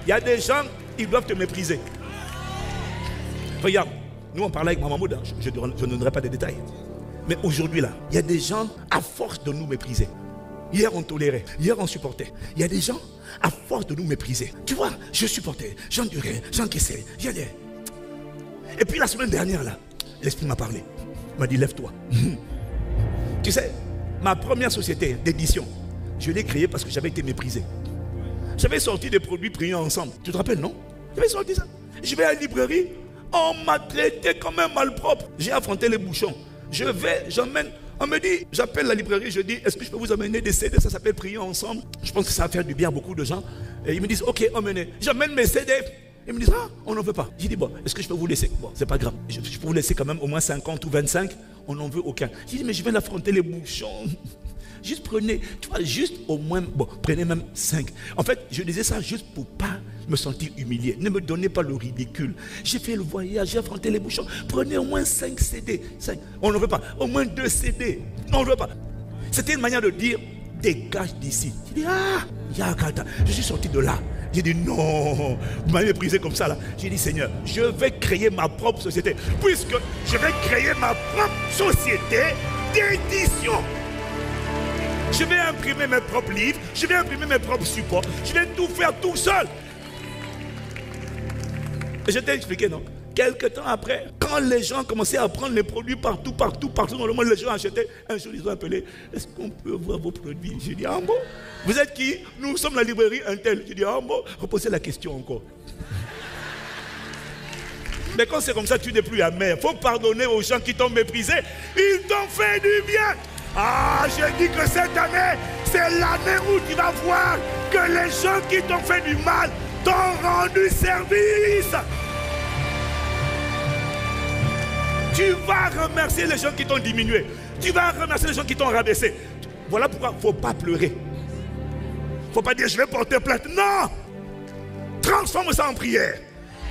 Il y a des gens, ils doivent te mépriser. Regarde, nous on parlait avec Maman Maud, je ne donnerai pas de détails. Mais aujourd'hui là, il y a des gens, à force de nous mépriser. Hier on tolérait, hier on supportait. Il y a des gens, à force de nous mépriser. Tu vois, je supportais, j'endurais, j'encaissais. Et puis la semaine dernière là, l'Esprit m'a parlé. Il m'a dit lève-toi. Tu sais, ma première société d'édition, je l'ai créée parce que j'avais été méprisé. J'avais sorti des produits priant ensemble. Tu te rappelles, non? J'avais sorti ça. Je vais à la librairie, on m'a traité comme un malpropre. J'ai affronté les bouchons. J'emmène. On me dit, j'appelle la librairie, je dis, est-ce que je peux vous amener des CD? Ça s'appelle Prions ensemble. Je pense que ça va faire du bien à beaucoup de gens. Et ils me disent, ok, emmenez. J'amène mes CD. Ils me disent, ah, on n'en veut pas. J'ai dit, bon, est-ce que je peux vous laisser? Bon, c'est pas grave. Je peux vous laisser quand même au moins 50 ou 25. On n'en veut aucun. J'ai dit, mais je vais l'affronter les bouchons. Juste prenez, tu vois, juste au moins, bon, prenez même 5. En fait, je disais ça juste pour pas me sentir humilié. Ne me donnez pas le ridicule. J'ai fait le voyage, j'ai affronté les bouchons. Prenez au moins 5 CD. 5. On n'en veut pas. Au moins 2 CD. On ne veut pas. C'était une manière de dire, dégage d'ici. J'ai dit, ah, Yakata, je suis sorti de là. J'ai dit, non, vous m'avez méprisé comme ça là. J'ai dit, Seigneur, je vais créer ma propre société. Puisque je vais créer ma propre société d'édition. Je vais imprimer mes propres livres, je vais imprimer mes propres supports, je vais tout faire tout seul. Et je t'ai expliqué, non? Quelque temps après, quand les gens commençaient à prendre les produits partout dans le monde, les gens achetaient. Un jour, ils ont appelé, est-ce qu'on peut voir vos produits? J'ai dit, ah bon? Vous êtes qui? Nous sommes la librairie Intel. J'ai dit, ah bon? Reposez la question encore. Mais quand c'est comme ça, tu n'es plus amer. Il faut pardonner aux gens qui t'ont méprisé. Ils t'ont fait du bien. Ah, j'ai dit que cette année, c'est l'année où tu vas voir que les gens qui t'ont fait du mal t'ont rendu service. Tu vas remercier les gens qui t'ont diminué. Tu vas remercier les gens qui t'ont rabaissé. Voilà pourquoi il ne faut pas pleurer. Il ne faut pas dire je vais porter plainte. Non! Transforme ça en prière.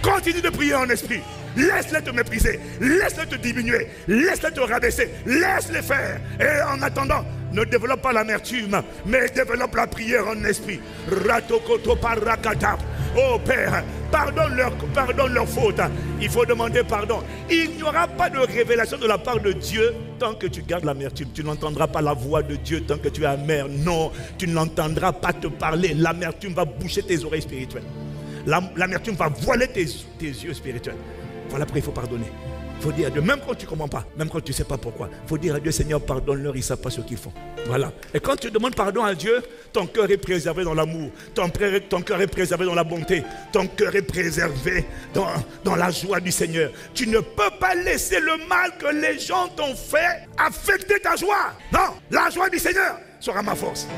Continue de prier en esprit. Laisse-les te mépriser, laisse-les te diminuer, laisse-les te rabaisser, laisse-les faire. Et en attendant, ne développe pas l'amertume, mais développe la prière en esprit. Ratokoto parakata. Oh Père, pardonne leur faute. Il faut demander pardon. Il n'y aura pas de révélation de la part de Dieu tant que tu gardes l'amertume. Tu n'entendras pas la voix de Dieu tant que tu es amer. Non, tu n'entendras pas te parler. L'amertume va boucher tes oreilles spirituelles. L'amertume va voiler tes yeux spirituels. Voilà pourquoi il faut pardonner. Il faut dire à Dieu, même quand tu ne comprends pas, même quand tu ne sais pas pourquoi, il faut dire à Dieu, Seigneur, pardonne-leur, ils ne savent pas ce qu'ils font. Voilà. Et quand tu demandes pardon à Dieu, ton cœur est préservé dans l'amour, ton cœur est préservé dans la bonté, ton cœur est préservé dans la joie du Seigneur. Tu ne peux pas laisser le mal que les gens t'ont fait affecter ta joie. Non, la joie du Seigneur sera ma force.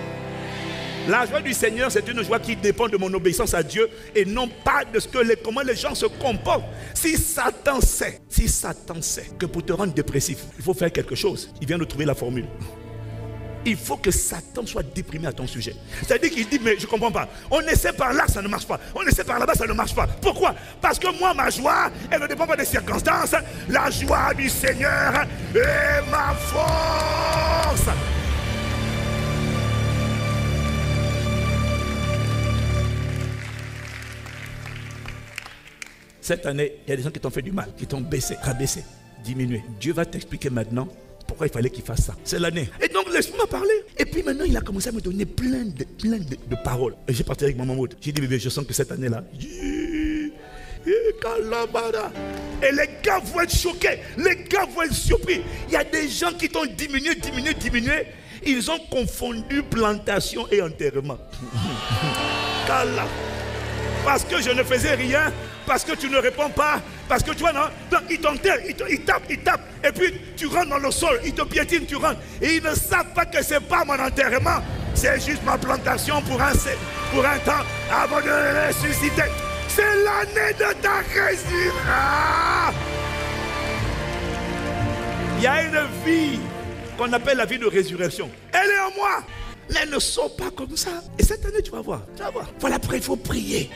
La joie du Seigneur, c'est une joie qui dépend de mon obéissance à Dieu et non pas de comment les gens se comportent. Si Satan sait que pour te rendre dépressif, il faut faire quelque chose, il vient de trouver la formule. Il faut que Satan soit déprimé à ton sujet. C'est-à-dire qu'il dit, mais je ne comprends pas. On essaie par là, ça ne marche pas. On essaie par là-bas, ça ne marche pas. Pourquoi? Parce que moi, ma joie, elle ne dépend pas des circonstances. La joie du Seigneur est ma force. Cette année, il y a des gens qui t'ont fait du mal, qui t'ont baissé, rabaissé, diminué. Dieu va t'expliquer maintenant pourquoi il fallait qu'il fasse ça. C'est l'année. Et donc l'Esprit m'a parlé. Et puis maintenant, il a commencé à me donner plein de paroles. Et j'ai parti avec Maman Maud. J'ai dit, bébé, je sens que cette année-là, et les gars vont être choqués. Les gars vont être surpris. Il y a des gens qui t'ont diminué. Ils ont confondu plantation et enterrement. Parce que je ne faisais rien. Parce que tu ne réponds pas, parce que tu vois, non, ils t'enterrent, ils tapent, et puis tu rentres dans le sol, ils te piétinent, tu rentres, et ils ne savent pas que ce n'est pas mon enterrement, c'est juste ma plantation pour un temps avant de ressusciter. C'est l'année de ta résurrection. Il y a une vie qu'on appelle la vie de résurrection. Elle est en moi, mais elle ne sort pas comme ça. Et cette année, tu vas voir. Voilà pourquoi il faut prier.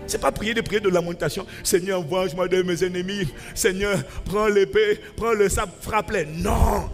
Ce n'est pas prier de lamentation. Seigneur, venge-moi de mes ennemis. Seigneur, prends l'épée, prends le sabre, frappe-les. Non.